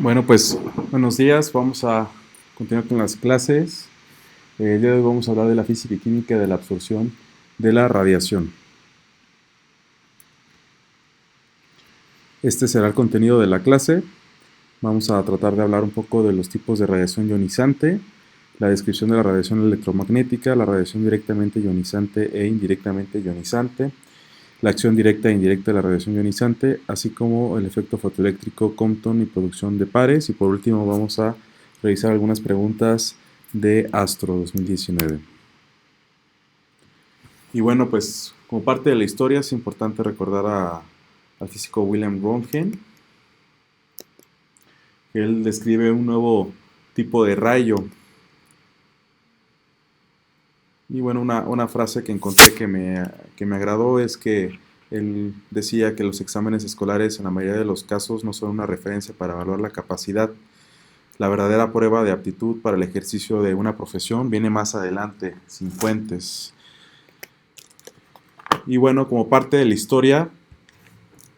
Bueno, pues buenos días, vamos a continuar con las clases. El día de hoy vamos a hablar de la física y química de la absorción de la radiación. Este será el contenido de la clase. Vamos a tratar de hablar un poco de los tipos de radiación ionizante, la descripción de la radiación electromagnética, la radiación directamente ionizante e indirectamente ionizante, la acción directa e indirecta de la radiación ionizante, así como el efecto fotoeléctrico, Compton y producción de pares. Y por último vamos a revisar algunas preguntas de Astro 2019. Y bueno, pues como parte de la historia es importante recordar al físico Wilhelm Röntgen, que él describe un nuevo tipo de rayo. Y bueno, una frase que encontré que me agradó es que él decía que los exámenes escolares en la mayoría de los casos no son una referencia para evaluar la capacidad. La verdadera prueba de aptitud para el ejercicio de una profesión viene más adelante, sin fuentes. Y bueno, como parte de la historia,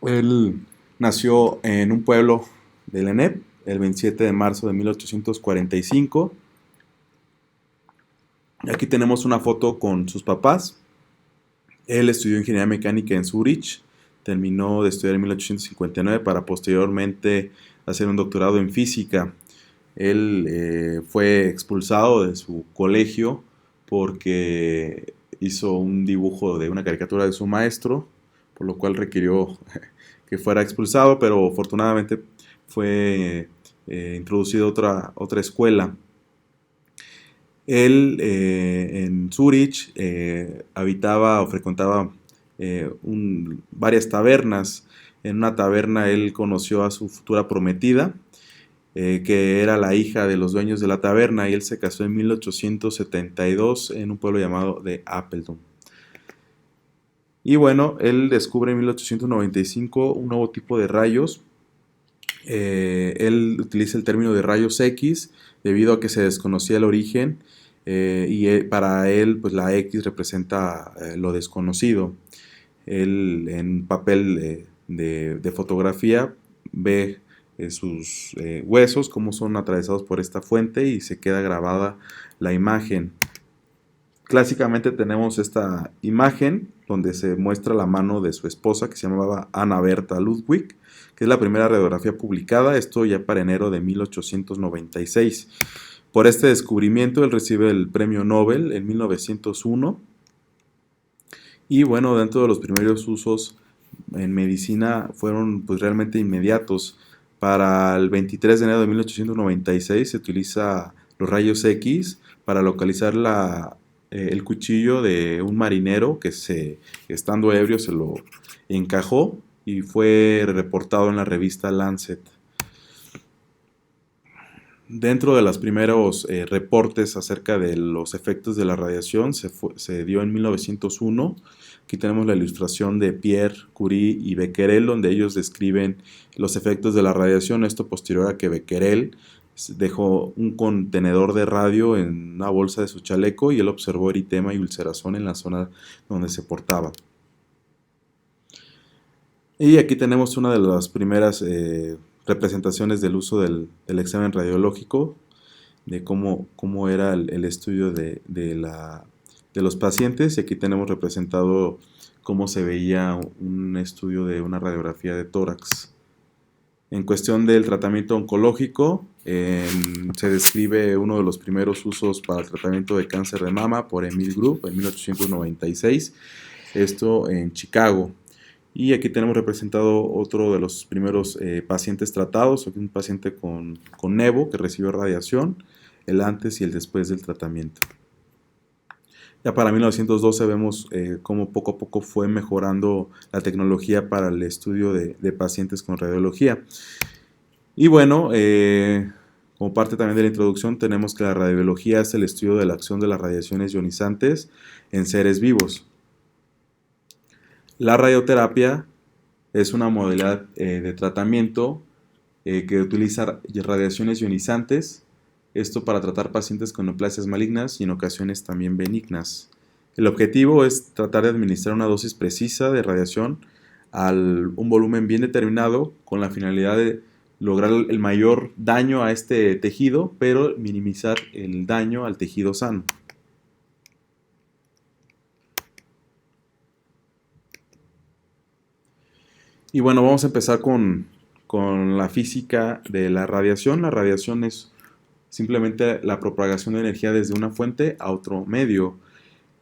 él nació en un pueblo de Lenep el 27 de marzo de 1845. Aquí tenemos una foto con sus papás. Él estudió ingeniería mecánica en Zurich, terminó de estudiar en 1859 para posteriormente hacer un doctorado en física. Él fue expulsado de su colegio porque hizo un dibujo de una caricatura de su maestro, por lo cual requirió que fuera expulsado, pero afortunadamente fue introducido a otra escuela. Él en Zurich habitaba o frecuentaba varias tabernas. En una taberna él conoció a su futura prometida, que era la hija de los dueños de la taberna, y él se casó en 1872 en un pueblo llamado de Apeldoorn. Y bueno, él descubre en 1895 un nuevo tipo de rayos. Él utiliza el término de rayos X debido a que se desconocía el origen, y para él pues la X representa lo desconocido. Él en papel de fotografía ve sus huesos cómo son atravesados por esta fuente y se queda grabada la imagen. Clásicamente tenemos esta imagen donde se muestra la mano de su esposa, que se llamaba Anna Bertha Ludwig, que es la primera radiografía publicada, esto ya para enero de 1896. Por este descubrimiento él recibe el premio Nobel en 1901. Y bueno, dentro de los primeros usos en medicina fueron pues realmente inmediatos. Para el 23 de enero de 1896 se utiliza los rayos X para localizar el cuchillo de un marinero que estando ebrio se lo encajó y fue reportado en la revista Lancet. Dentro de los primeros reportes acerca de los efectos de la radiación se dio en 1901. Aquí tenemos la ilustración de Pierre Curie y Becquerel, donde ellos describen los efectos de la radiación. Esto posterior a que Becquerel dejó un contenedor de radio en una bolsa de su chaleco y él observó eritema y ulcerazón en la zona donde se portaba. Y aquí tenemos una de las primeras representaciones del uso del examen radiológico, de cómo era el estudio de los pacientes. Y aquí tenemos representado cómo se veía un estudio de una radiografía de tórax. En cuestión del tratamiento oncológico, se describe uno de los primeros usos para el tratamiento de cáncer de mama por Emil Grove en 1896, esto en Chicago. Y aquí tenemos representado otro de los primeros pacientes tratados, un paciente con nevo que recibió radiación, el antes y el después del tratamiento. Ya para 1912 vemos cómo poco a poco fue mejorando la tecnología para el estudio de pacientes con radiología. Y bueno, como parte también de la introducción, tenemos que la radiobiología es el estudio de la acción de las radiaciones ionizantes en seres vivos. La radioterapia es una modalidad de tratamiento que utiliza radiaciones ionizantes, esto para tratar pacientes con neoplasias malignas y en ocasiones también benignas. El objetivo es tratar de administrar una dosis precisa de radiación a un volumen bien determinado con la finalidad de lograr el mayor daño a este tejido, pero minimizar el daño al tejido sano. Y bueno, vamos a empezar con la física de la radiación. La radiación es simplemente la propagación de energía desde una fuente a otro medio.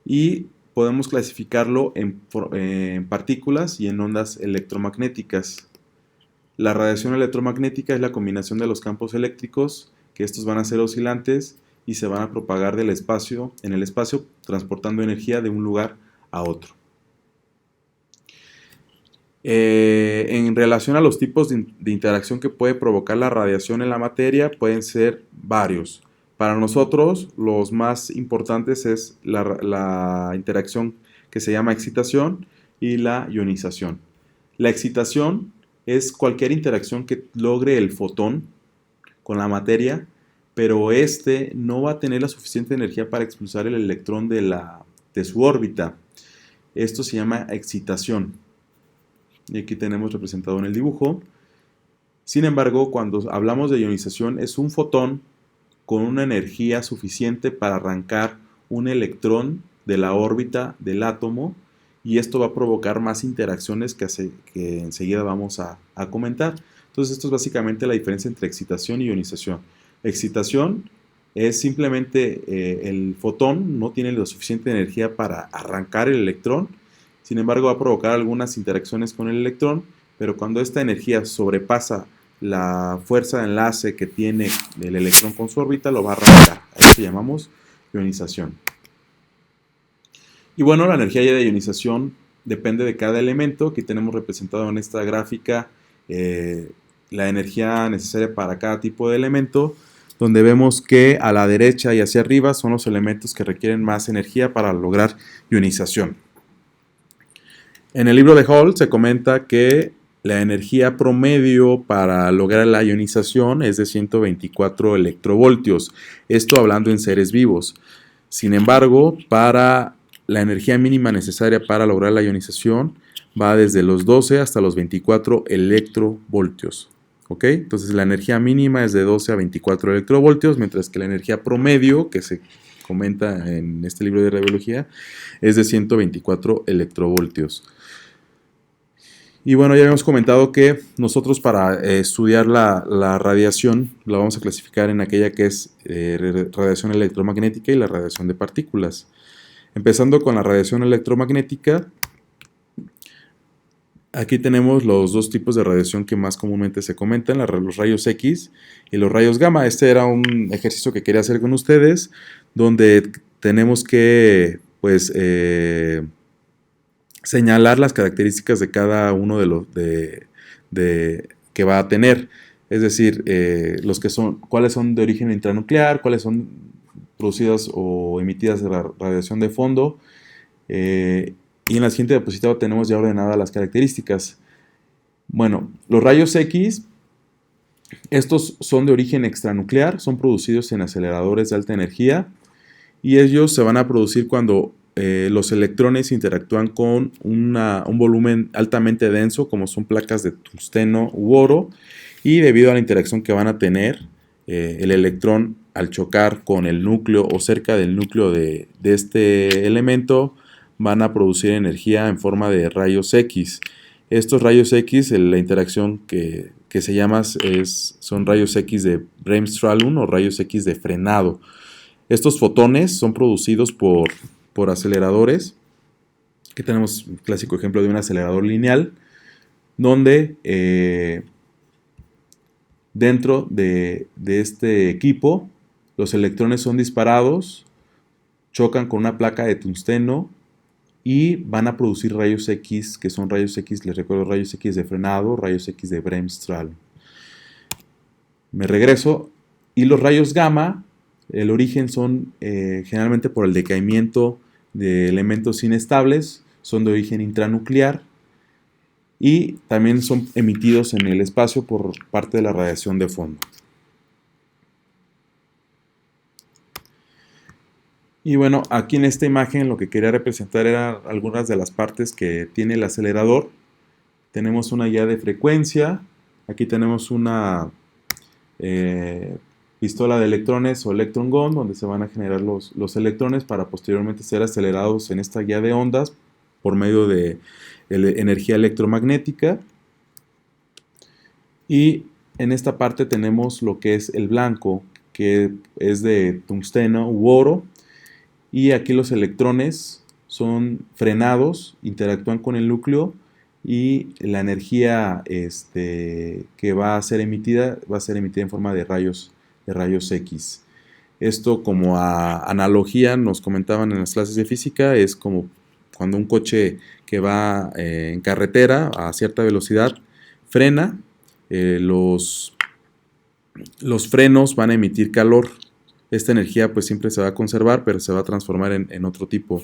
Y podemos clasificarlo en partículas y en ondas electromagnéticas. La radiación electromagnética es la combinación de los campos eléctricos, que estos van a ser oscilantes y se van a propagar en el espacio, transportando energía de un lugar a otro. En relación a los tipos de interacción que puede provocar la radiación en la materia, pueden ser varios. Para nosotros, los más importantes es la interacción que se llama excitación y la ionización. La excitación es cualquier interacción que logre el fotón con la materia, pero este no va a tener la suficiente energía para expulsar el electrón de su órbita. Esto se llama excitación. Y aquí tenemos representado en el dibujo. Sin embargo, cuando hablamos de ionización, es un fotón con una energía suficiente para arrancar un electrón de la órbita del átomo, y esto va a provocar más interacciones que enseguida vamos a comentar. Entonces, esto es básicamente la diferencia entre excitación y ionización. Excitación es simplemente el fotón no tiene la suficiente energía para arrancar el electrón. Sin embargo, va a provocar algunas interacciones con el electrón, pero cuando esta energía sobrepasa la fuerza de enlace que tiene el electrón con su órbita, lo va a arrancar. A eso llamamos ionización. Y bueno, la energía de ionización depende de cada elemento. Aquí tenemos representado en esta gráfica la energía necesaria para cada tipo de elemento, donde vemos que a la derecha y hacia arriba son los elementos que requieren más energía para lograr ionización. En el libro de Hall se comenta que la energía promedio para lograr la ionización es de 124 electrovoltios, esto hablando en seres vivos. Sin embargo, para la energía mínima necesaria para lograr la ionización va desde los 12 hasta los 24 electrovoltios. ¿Ok? Entonces la energía mínima es de 12 a 24 electrovoltios, mientras que la energía promedio, que se comenta en este libro de radiología, es de 124 electrovoltios. Y bueno, ya habíamos comentado que nosotros para estudiar la radiación la vamos a clasificar en aquella que es radiación electromagnética y la radiación de partículas. Empezando con la radiación electromagnética, aquí tenemos los dos tipos de radiación que más comúnmente se comentan, los rayos X y los rayos gamma. Este era un ejercicio que quería hacer con ustedes, donde tenemos que señalar las características de cada uno de los que va a tener. Es decir, cuáles son de origen intranuclear, cuáles son producidas o emitidas de la radiación de fondo. Y en la siguiente diapositiva tenemos ya ordenadas las características. Bueno, los rayos X, estos son de origen extranuclear, son producidos en aceleradores de alta energía, y ellos se van a producir cuando los electrones interactúan con un volumen altamente denso, como son placas de tungsteno u oro, y debido a la interacción que van a tener, el electrón al chocar con el núcleo o cerca del núcleo de este elemento, van a producir energía en forma de rayos X. Estos rayos X, la interacción que se llama son rayos X de Bremsstrahlung o rayos X de frenado. Estos fotones son producidos por aceleradores. Aquí tenemos un clásico ejemplo de un acelerador lineal, donde dentro de este equipo los electrones son disparados, chocan con una placa de tungsteno y van a producir rayos X, que son rayos X, les recuerdo, rayos X de frenado, rayos X de Bremsstrahlung. Me regreso. Y los rayos gamma, el origen son generalmente por el decaimiento de elementos inestables, son de origen intranuclear y también son emitidos en el espacio por parte de la radiación de fondo. Y bueno, aquí en esta imagen lo que quería representar eran algunas de las partes que tiene el acelerador. Tenemos una guía de frecuencia, Aquí tenemos una pistola de electrones o electron gun, donde se van a generar los electrones para posteriormente ser acelerados en esta guía de ondas por medio de energía electromagnética. Y en esta parte tenemos lo que es el blanco, que es de tungsteno u oro, y aquí los electrones son frenados, interactúan con el núcleo, y la energía que va a ser emitida en forma de rayos X. Esto, como analogía, nos comentaban en las clases de física, es como cuando un coche que va en carretera a cierta velocidad frena, los frenos van a emitir calor. Esta energía pues siempre se va a conservar, pero se va a transformar en otro tipo.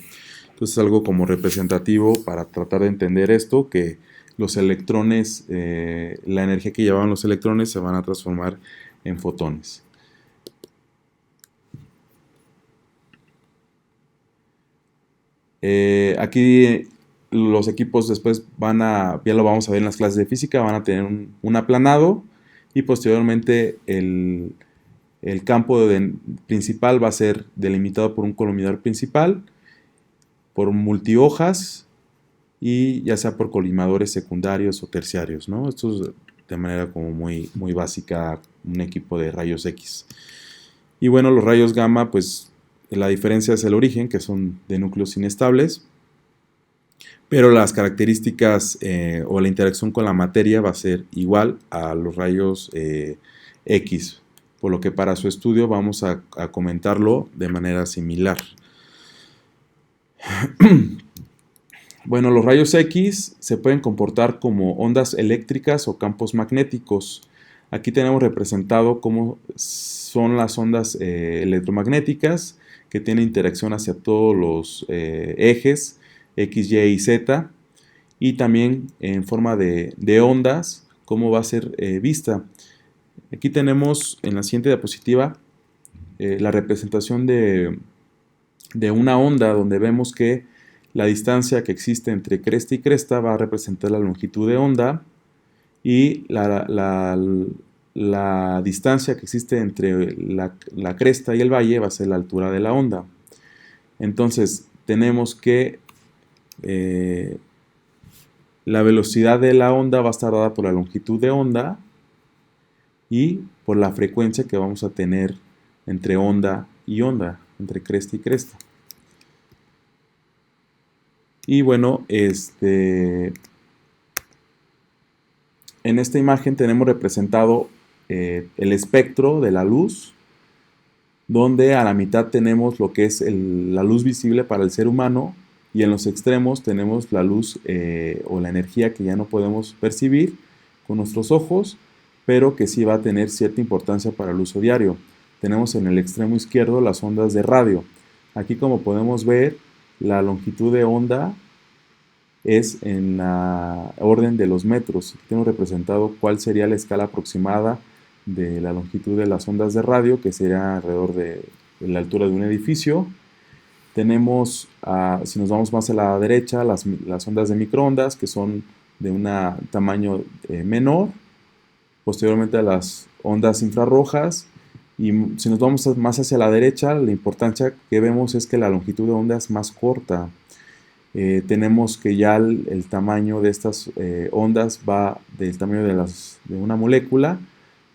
Entonces, algo como representativo para tratar de entender esto, que los electrones, la energía que llevaban los electrones se van a transformar en fotones. Aquí los equipos después ya lo vamos a ver en las clases de física, van a tener un aplanado, y posteriormente el campo principal va a ser delimitado por un colimador principal, por multihojas, y ya sea por colimadores secundarios o terciarios, ¿no? Esto es de manera como muy, muy básica un equipo de rayos X. Y bueno, los rayos gamma, pues la diferencia es el origen, que son de núcleos inestables, pero las características o la interacción con la materia va a ser igual a los rayos X, por lo que para su estudio vamos a comentarlo de manera similar. Bueno, los rayos X se pueden comportar como ondas eléctricas o campos magnéticos. Aquí tenemos representado cómo son las ondas electromagnéticas, que tienen interacción hacia todos los ejes X, Y y Z, y también en forma de ondas, cómo va a ser vista. Aquí tenemos en la siguiente diapositiva la representación de una onda, donde vemos que la distancia que existe entre cresta y cresta va a representar la longitud de onda, y la distancia que existe entre la cresta y el valle va a ser la altura de la onda. Entonces tenemos que la velocidad de la onda va a estar dada por la longitud de onda y por la frecuencia que vamos a tener entre onda y onda, entre cresta y cresta. Y bueno, en esta imagen tenemos representado el espectro de la luz, donde a la mitad tenemos lo que es la luz visible para el ser humano, y en los extremos tenemos la luz o la energía que ya no podemos percibir con nuestros ojos, pero que sí va a tener cierta importancia para el uso diario. Tenemos en el extremo izquierdo las ondas de radio. Aquí, como podemos ver, la longitud de onda es en la orden de los metros. Aquí tengo representado cuál sería la escala aproximada de la longitud de las ondas de radio, que sería alrededor de la altura de un edificio. Tenemos, si nos vamos más a la derecha, las ondas de microondas, que son de un tamaño menor. Posteriormente a las ondas infrarrojas. Y si nos vamos más hacia la derecha, la importancia que vemos es que la longitud de onda es más corta. Tenemos que ya el tamaño de estas ondas va del tamaño de una molécula,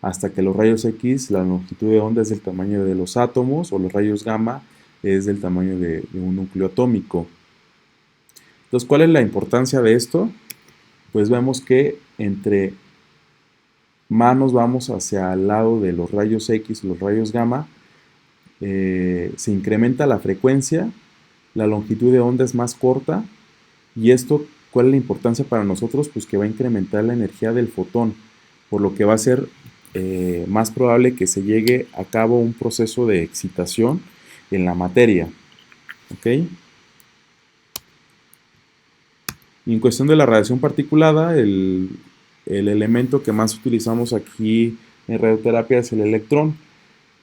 hasta que los rayos X, la longitud de onda es del tamaño de los átomos, o los rayos gamma es del tamaño de un núcleo atómico. Entonces, ¿cuál es la importancia de esto? Pues vemos que entre más nos vamos hacia el lado de los rayos X, los rayos gamma, se incrementa la frecuencia, la longitud de onda es más corta, y esto, ¿cuál es la importancia para nosotros? Pues que va a incrementar la energía del fotón, por lo que va a ser más probable que se llegue a cabo un proceso de excitación en la materia. ¿Ok? Y en cuestión de la radiación particulada, el elemento que más utilizamos aquí en radioterapia es el electrón.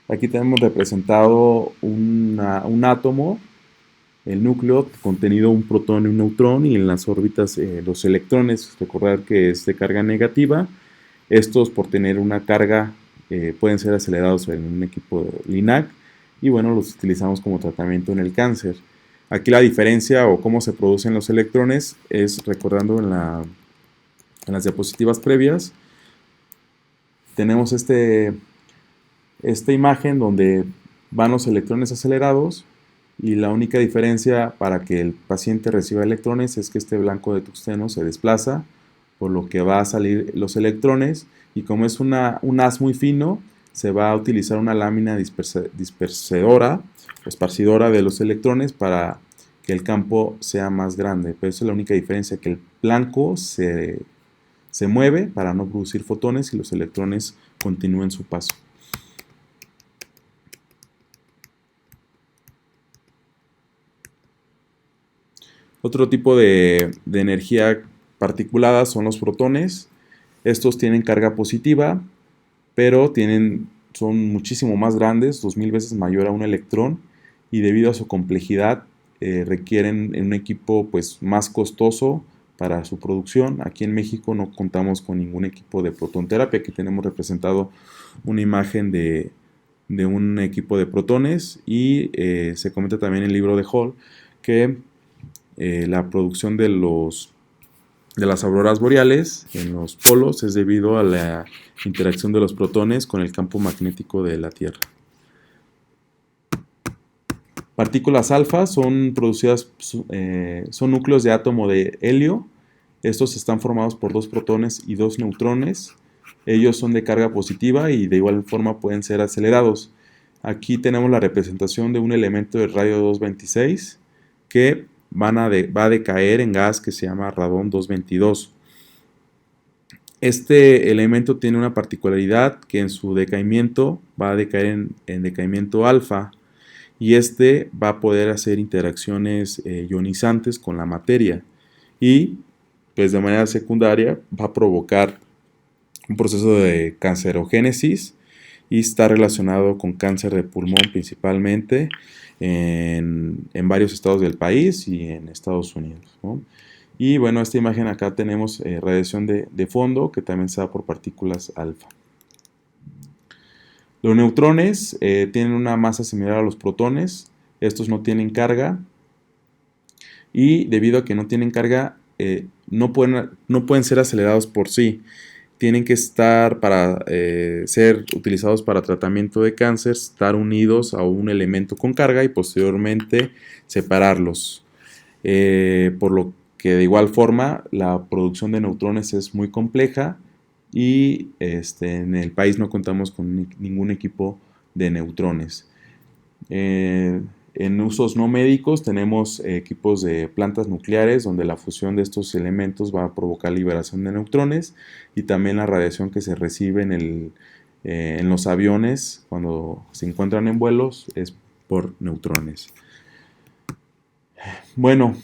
Aquí tenemos representado un átomo, el núcleo, contenido un protón y un neutrón, y en las órbitas los electrones. Recordar que es de carga negativa, Estos, por tener una carga, pueden ser acelerados en un equipo LINAC y bueno, los utilizamos como tratamiento en el cáncer. Aquí la diferencia o cómo se producen los electrones es, recordando en las diapositivas previas, tenemos esta imagen donde van los electrones acelerados y la única diferencia para que el paciente reciba electrones es que este blanco de tungsteno se desplaza, por lo que va a salir los electrones, y como es un haz muy fino, se va a utilizar una lámina dispersadora o esparcidora de los electrones para que el campo sea más grande. Pero esa es la única diferencia, que el blanco se mueve para no producir fotones y los electrones continúen su paso. Otro tipo de energía particulada son los protones. Estos tienen carga positiva, pero son muchísimo más grandes, 2000 veces mayor a un electrón, y debido a su complejidad requieren un equipo pues, más costoso para su producción. Aquí en México no contamos con ningún equipo de protonterapia. Aquí tenemos representado una imagen de un equipo de protones, y se comenta también en el libro de Hall que la producción de las auroras boreales en los polos es debido a la interacción de los protones con el campo magnético de la Tierra. Partículas alfa son producidas, son núcleos de átomo de helio. Estos están formados por 2 protones y 2 neutrones. Ellos son de carga positiva y de igual forma pueden ser acelerados. Aquí tenemos la representación de un elemento de radio 226 que va a decaer en gas que se llama radón 222. Este elemento tiene una particularidad, que en su decaimiento va a decaer en decaimiento alfa, y este va a poder hacer interacciones ionizantes con la materia, y pues de manera secundaria va a provocar un proceso de cancerogénesis y está relacionado con cáncer de pulmón principalmente en varios estados del país y en Estados Unidos, ¿no? Y bueno, esta imagen acá tenemos radiación de fondo, que también se da por partículas alfa. Los neutrones tienen una masa similar a los protones. Estos no tienen carga, y debido a que no tienen carga, no pueden ser acelerados por sí. Tienen que estar, para ser utilizados para tratamiento de cáncer, estar unidos a un elemento con carga y posteriormente separarlos. Por lo que de igual forma la producción de neutrones es muy compleja, y en el país no contamos con ningún equipo de neutrones. En usos no médicos tenemos equipos de plantas nucleares, donde la fusión de estos elementos va a provocar liberación de neutrones, y también la radiación que se recibe en los aviones cuando se encuentran en vuelos es por neutrones. Bueno,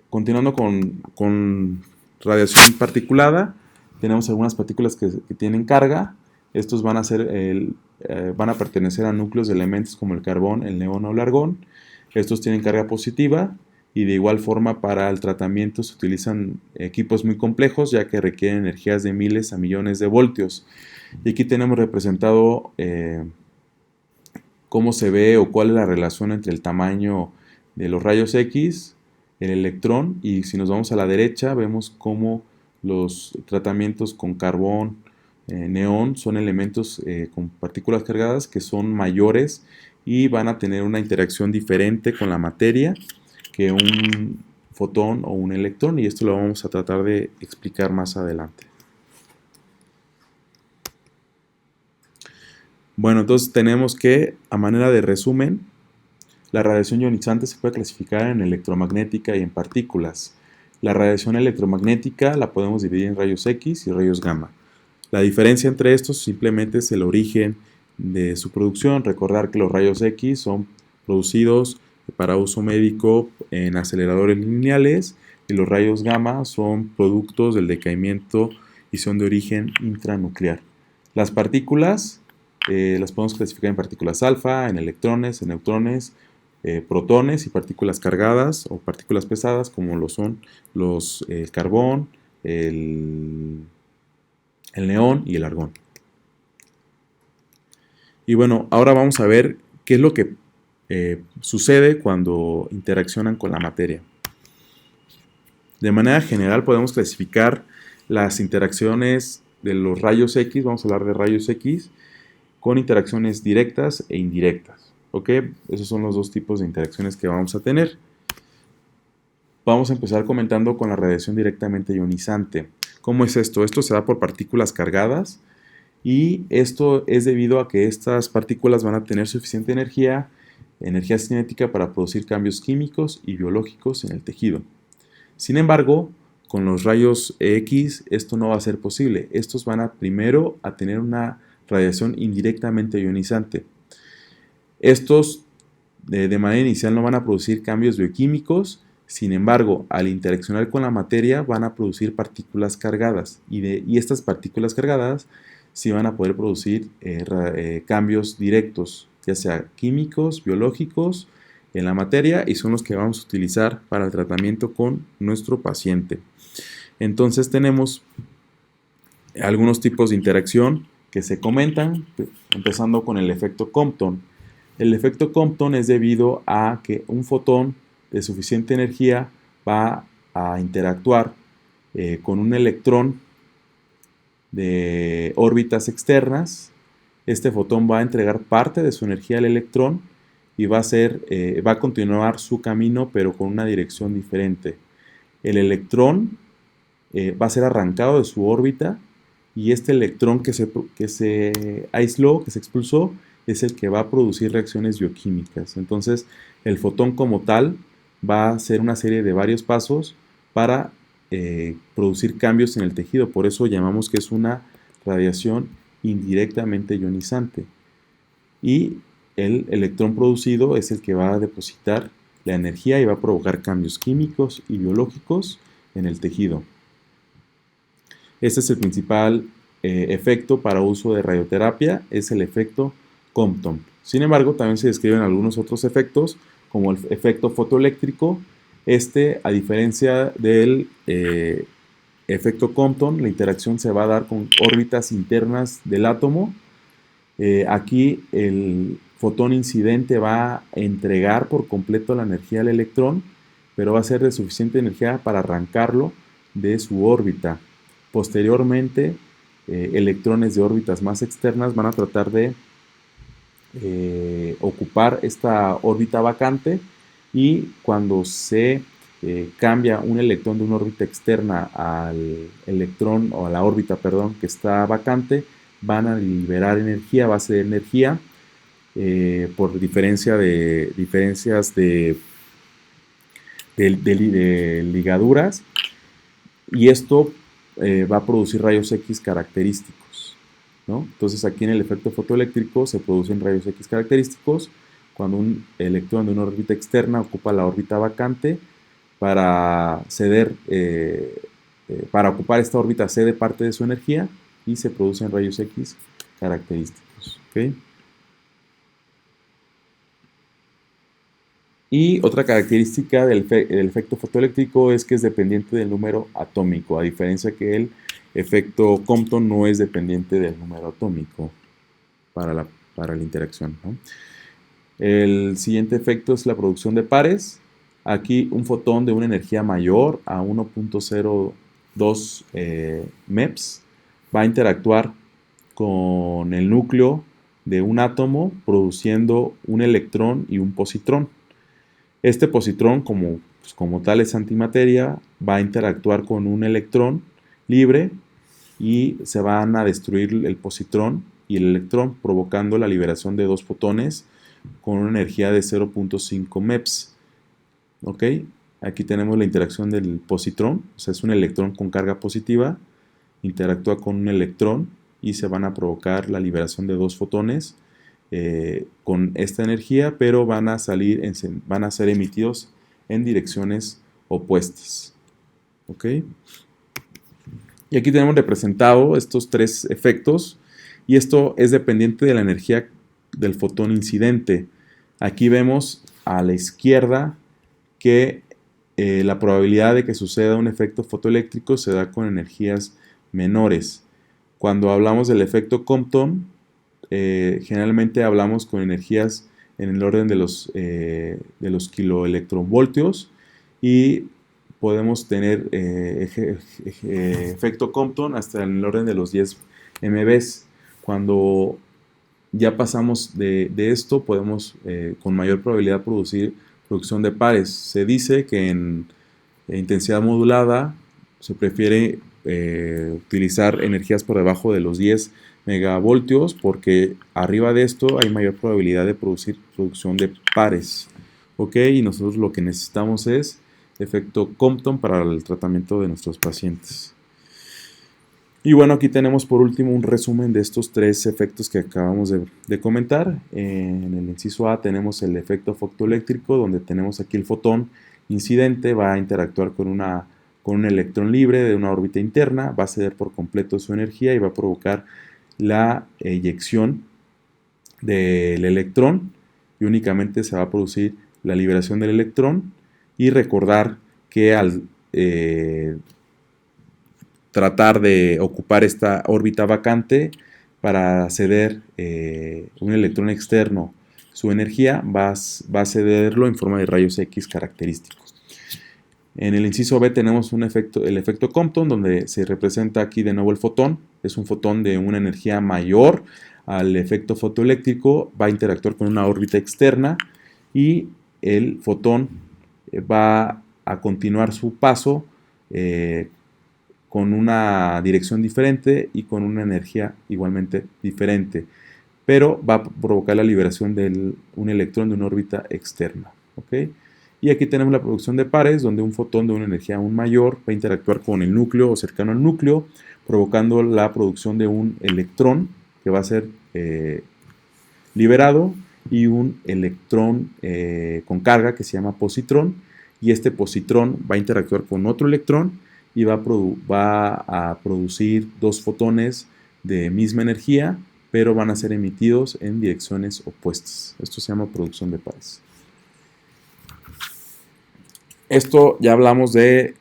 continuando con radiación particulada, tenemos algunas partículas que tienen carga. Estos van a pertenecer a núcleos de elementos como el carbón, el neón o el argón. Estos tienen carga positiva, y de igual forma para el tratamiento se utilizan equipos muy complejos, ya que requieren energías de miles a millones de voltios. Y aquí tenemos representado cómo se ve o cuál es la relación entre el tamaño de los rayos X, el electrón, y si nos vamos a la derecha vemos cómo los tratamientos con carbón, neón, son elementos con partículas cargadas que son mayores y van a tener una interacción diferente con la materia que un fotón o un electrón, y esto lo vamos a tratar de explicar más adelante. Bueno, entonces tenemos que, a manera de resumen, la radiación ionizante se puede clasificar en electromagnética y en partículas. La radiación electromagnética la podemos dividir en rayos X y rayos gamma. La diferencia entre estos simplemente es el origen de su producción. Recordar que los rayos X son producidos para uso médico en aceleradores lineales, y los rayos gamma son productos del decaimiento y son de origen intranuclear. Las partículas las podemos clasificar en partículas alfa, en electrones, en neutrones, protones y partículas cargadas o partículas pesadas, como lo son el carbón, el el neón y el argón. Y bueno, ahora vamos a ver qué es lo que sucede cuando interaccionan con la materia. De manera general podemos clasificar las interacciones de los rayos X, vamos a hablar de rayos X, con interacciones directas e indirectas. ¿Ok? Esos son los dos tipos de interacciones que vamos a tener. Vamos a empezar comentando con la radiación directamente ionizante. ¿Cómo es esto? Esto se da por partículas cargadas y esto es debido a que estas partículas van a tener suficiente energía cinética para producir cambios químicos y biológicos en el tejido. Sin embargo, con los rayos X esto no va a ser posible. Estos van a primero a tener una radiación indirectamente ionizante. Estos de manera inicial no van a producir cambios bioquímicos, sin embargo, al interaccionar con la materia van a producir partículas cargadas y estas partículas cargadas sí van a poder producir cambios directos, ya sea químicos, biológicos, en la materia y son los que vamos a utilizar para el tratamiento con nuestro paciente. Entonces tenemos algunos tipos de interacción que se comentan, empezando con el efecto Compton. El efecto Compton es debido a que un fotón de suficiente energía va a interactuar con un electrón de órbitas externas. Este fotón va a entregar parte de su energía al electrón y va a continuar su camino pero con una dirección diferente. El electrón va a ser arrancado de su órbita y este electrón que se aisló, que se expulsó, es el que va a producir reacciones bioquímicas. Entonces, el fotón como tal va a hacer una serie de varios pasos para producir cambios en el tejido. Por eso llamamos que es una radiación indirectamente ionizante. Y el electrón producido es el que va a depositar la energía y va a provocar cambios químicos y biológicos en el tejido. Este es el principal efecto para uso de radioterapia, es el efecto Compton. Sin embargo, también se describen algunos otros efectos, como el efecto fotoeléctrico. A diferencia del efecto Compton, la interacción se va a dar con órbitas internas del átomo. Aquí el fotón incidente va a entregar por completo la energía al electrón, pero va a ser de suficiente energía para arrancarlo de su órbita. Posteriormente, electrones de órbitas más externas van a tratar de ocupar esta órbita vacante y cuando se cambia un electrón de una órbita externa al electrón o a la órbita, perdón, que está vacante, van a liberar energía, base de energía, por diferencias de ligaduras, y esto va a producir rayos X característicos, ¿no? Entonces aquí en el efecto fotoeléctrico se producen rayos X característicos cuando un electrón de una órbita externa ocupa la órbita vacante para para ocupar esta órbita cede parte de su energía y se producen rayos X característicos. ¿Okay? Y otra característica del efecto fotoeléctrico es que es dependiente del número atómico, a diferencia que el efecto Compton no es dependiente del número atómico para la interacción, ¿no? El siguiente efecto es la producción de pares. Aquí un fotón de una energía mayor a 1.02 MeV va a interactuar con el núcleo de un átomo produciendo un electrón y un positrón. Este positrón, como tal es antimateria, va a interactuar con un electrón libre y se van a destruir el positrón y el electrón, provocando la liberación de dos fotones con una energía de 0.5 MeV. ¿Ok? Aquí tenemos la interacción del positrón, o sea, es un electrón con carga positiva, interactúa con un electrón y se van a provocar la liberación de dos fotones con esta energía, pero van a ser emitidos en direcciones opuestas. ¿Ok? Y aquí tenemos representado estos tres efectos y esto es dependiente de la energía del fotón incidente. Aquí vemos a la izquierda que la probabilidad de que suceda un efecto fotoeléctrico se da con energías menores. Cuando hablamos del efecto Compton, generalmente hablamos con energías en el orden de los kiloelectronvoltios y podemos tener efecto Compton hasta en el orden de los 10 MBs. Cuando ya pasamos de esto, podemos con mayor probabilidad producción de pares. Se dice que en intensidad modulada se prefiere utilizar energías por debajo de los 10 megavoltios porque arriba de esto hay mayor probabilidad de producción de pares. ¿Ok? Y nosotros lo que necesitamos es efecto Compton para el tratamiento de nuestros pacientes. Y bueno, aquí tenemos por último un resumen de estos tres efectos que acabamos de comentar. En el inciso A tenemos el efecto fotoeléctrico, donde tenemos aquí el fotón incidente, va a interactuar con un electrón libre de una órbita interna, va a ceder por completo su energía y va a provocar la eyección del electrón y únicamente se va a producir la liberación del electrón. Y recordar que al tratar de ocupar esta órbita vacante para ceder un electrón externo su energía, va a cederlo en forma de rayos X característicos. En el inciso B tenemos el efecto Compton, donde se representa aquí de nuevo el fotón. Es un fotón de una energía mayor al efecto fotoeléctrico, va a interactuar con una órbita externa y el fotón va a continuar su paso con una dirección diferente y con una energía igualmente diferente, pero va a provocar la liberación de un electrón de una órbita externa. ¿Okay? Y aquí tenemos la producción de pares, donde un fotón de una energía aún mayor va a interactuar con el núcleo o cercano al núcleo, provocando la producción de un electrón que va a ser liberado y un electrón con carga que se llama positrón, y este positrón va a interactuar con otro electrón y va a producir dos fotones de misma energía, pero van a ser emitidos en direcciones opuestas. Esto se llama producción de pares. Esto ya hablamos de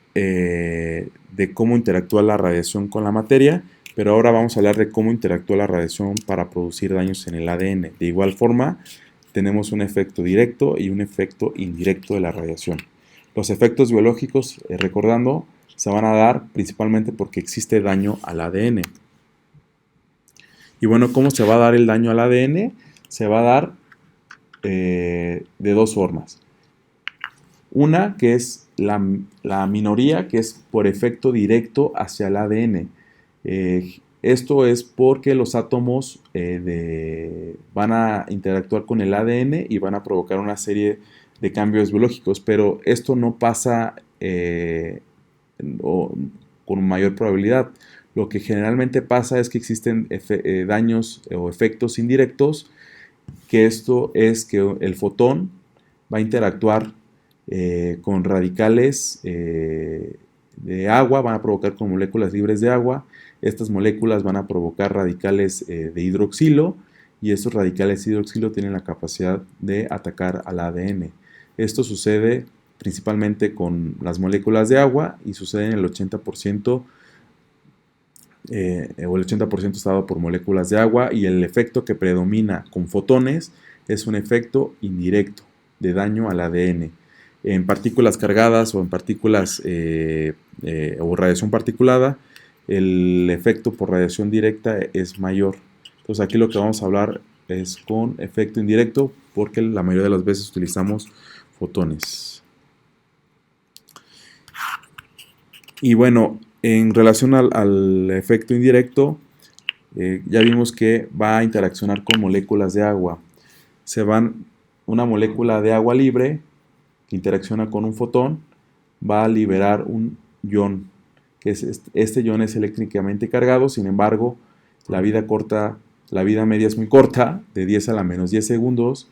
cómo interactúa la radiación con la materia, pero ahora vamos a hablar de cómo interactúa la radiación para producir daños en el ADN. De igual forma, tenemos un efecto directo y un efecto indirecto de la radiación. Los efectos biológicos, recordando, se van a dar principalmente porque existe daño al ADN. Y bueno, ¿cómo se va a dar el daño al ADN? Se va a dar de dos formas. Una que es la minoría, que es por efecto directo hacia el ADN. Esto es porque los átomos van a interactuar con el ADN y van a provocar una serie de cambios biológicos, pero esto no pasa con mayor probabilidad. Lo que generalmente pasa es que existen daños o efectos indirectos, que esto es que el fotón va a interactuar con radicales de agua, van a provocar con moléculas libres de agua. Estas moléculas van a provocar radicales de hidroxilo, y estos radicales de hidroxilo tienen la capacidad de atacar al ADN. Esto sucede principalmente con las moléculas de agua y sucede en el 80%, o el 80% está dado por moléculas de agua, y el efecto que predomina con fotones es un efecto indirecto de daño al ADN. En partículas cargadas o en partículas o radiación particulada, el efecto por radiación directa es mayor. Entonces aquí lo que vamos a hablar es con efecto indirecto, porque la mayoría de las veces utilizamos fotones. Y bueno, en relación al efecto indirecto, ya vimos que va a interaccionar con moléculas de agua. Una molécula de agua libre que interacciona con un fotón va a liberar un ion, que este ion es eléctricamente cargado. Sin embargo, la vida media es muy corta, de 10 a la menos 10 segundos,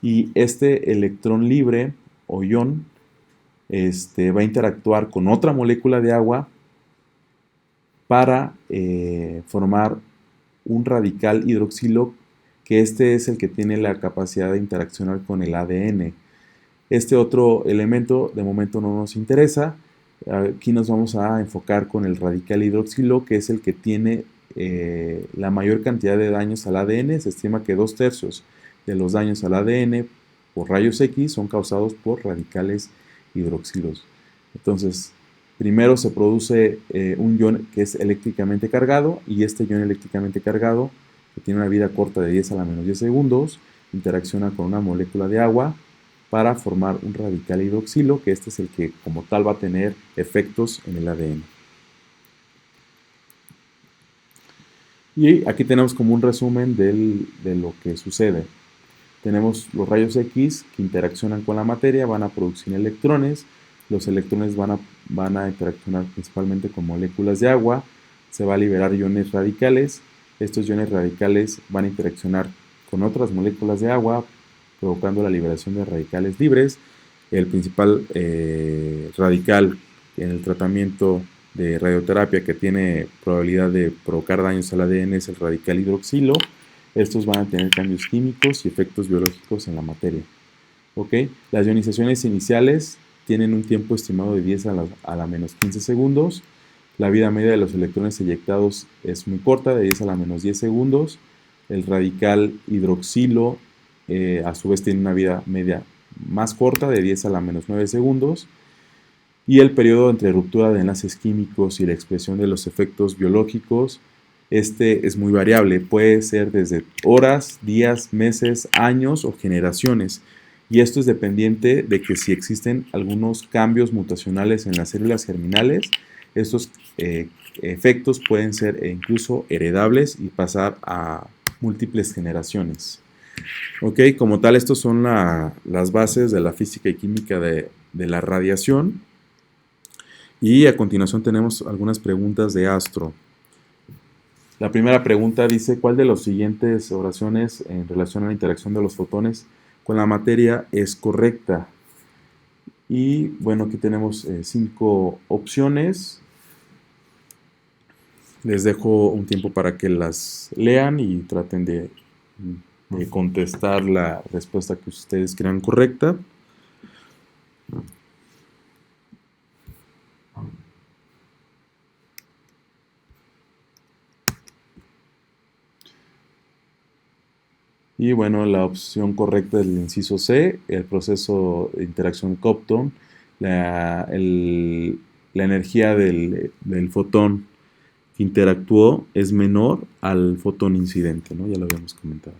y este electrón libre o ion va a interactuar con otra molécula de agua para formar un radical hidroxilo, que este es el que tiene la capacidad de interaccionar con el ADN. Este otro elemento de momento no nos interesa. Aquí nos vamos a enfocar con el radical hidroxilo, que es el que tiene la mayor cantidad de daños al ADN. Se estima que 2/3 de los daños al ADN por rayos X son causados por radicales hidroxilos. Entonces, primero se produce un ion que es eléctricamente cargado, y este ion eléctricamente cargado, que tiene una vida corta de 10 a la menos 10 segundos, interacciona con una molécula de agua para formar un radical hidroxilo, que este es el que como tal va a tener efectos en el ADN. Y aquí tenemos como un resumen de lo que sucede. Tenemos los rayos X que interaccionan con la materia, van a producir electrones. Los electrones van a interaccionar principalmente con moléculas de agua. Se va a liberar iones radicales. Estos iones radicales van a interaccionar con otras moléculas de agua, provocando la liberación de radicales libres. El principal radical en el tratamiento de radioterapia que tiene probabilidad de provocar daños al ADN es el radical hidroxilo. Estos van a tener cambios químicos y efectos biológicos en la materia. ¿Okay? Las ionizaciones iniciales tienen un tiempo estimado de 10 a la menos 15 segundos. La vida media de los electrones eyectados es muy corta, de 10 a la menos 10 segundos. El radical hidroxilo a su vez tiene una vida media más corta, de 10 a la menos 9 segundos. Y el periodo entre ruptura de enlaces químicos y la expresión de los efectos biológicos, este es muy variable, puede ser desde horas, días, meses, años o generaciones. Y esto es dependiente de que si existen algunos cambios mutacionales en las células germinales, estos efectos pueden ser incluso heredables y pasar a múltiples generaciones. Ok, como tal, estas son las bases de la física y química de la radiación. Y a continuación tenemos algunas preguntas de Astro. La primera pregunta dice: ¿cuál de las siguientes oraciones en relación a la interacción de los fotones con la materia es correcta? Y bueno, aquí tenemos 5 opciones. Les dejo un tiempo para que las lean y traten de contestar la respuesta que ustedes crean correcta. Y bueno, la opción correcta es el inciso C, el proceso de interacción Compton. La energía del fotón que interactuó es menor al fotón incidente, ¿no? Ya lo habíamos comentado.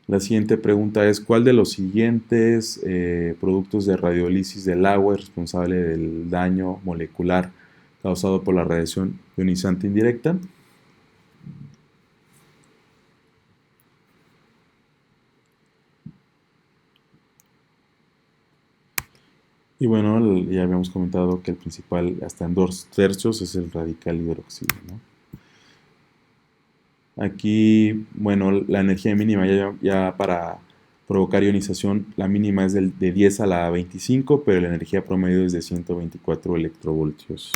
La siguiente pregunta es: ¿cuál de los siguientes productos de radiolisis del agua es responsable del daño molecular causado por la radiación ionizante indirecta? Y bueno, ya habíamos comentado que el principal, hasta en 2/3, es el radical hidroxilo, ¿no? Aquí, bueno, la energía mínima ya para provocar ionización, la mínima es de 10 a la 25, pero la energía promedio es de 124 electrovoltios.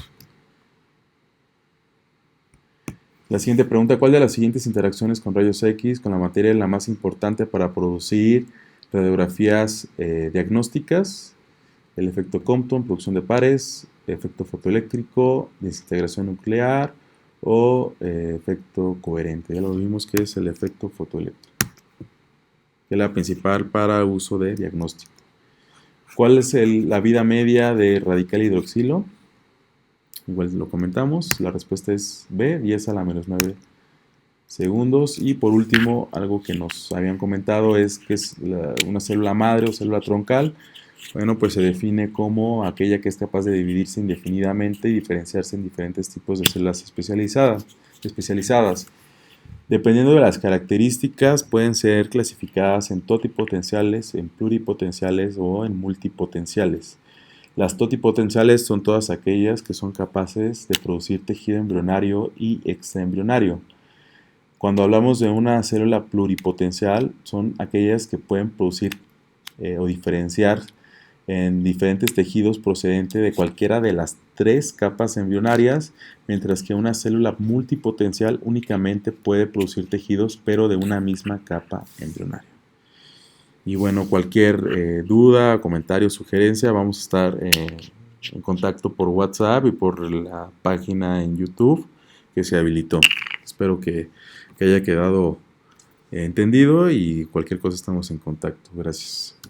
La siguiente pregunta: ¿cuál de las siguientes interacciones con rayos X con la materia es la más importante para producir radiografías diagnósticas? El efecto Compton, producción de pares, efecto fotoeléctrico, desintegración nuclear o efecto coherente. Ya lo vimos que es el efecto fotoeléctrico, que es la principal para uso de diagnóstico. ¿Cuál es la vida media de radical hidroxilo? Igual lo comentamos, la respuesta es B, 10 a la menos 9 segundos. Y por último, algo que nos habían comentado es que es una célula madre o célula troncal. Bueno, pues se define como aquella que es capaz de dividirse indefinidamente y diferenciarse en diferentes tipos de células especializadas. Dependiendo de las características, pueden ser clasificadas en totipotenciales, en pluripotenciales o en multipotenciales. Las totipotenciales son todas aquellas que son capaces de producir tejido embrionario y extraembrionario. Cuando hablamos de una célula pluripotencial, son aquellas que pueden producir o diferenciar en diferentes tejidos procedente de cualquiera de las 3 capas embrionarias, mientras que una célula multipotencial únicamente puede producir tejidos, pero de una misma capa embrionaria. Y bueno, cualquier duda, comentario, sugerencia, vamos a estar en contacto por WhatsApp y por la página en YouTube que se habilitó. espero que haya quedado entendido y cualquier cosa estamos en contacto. Gracias.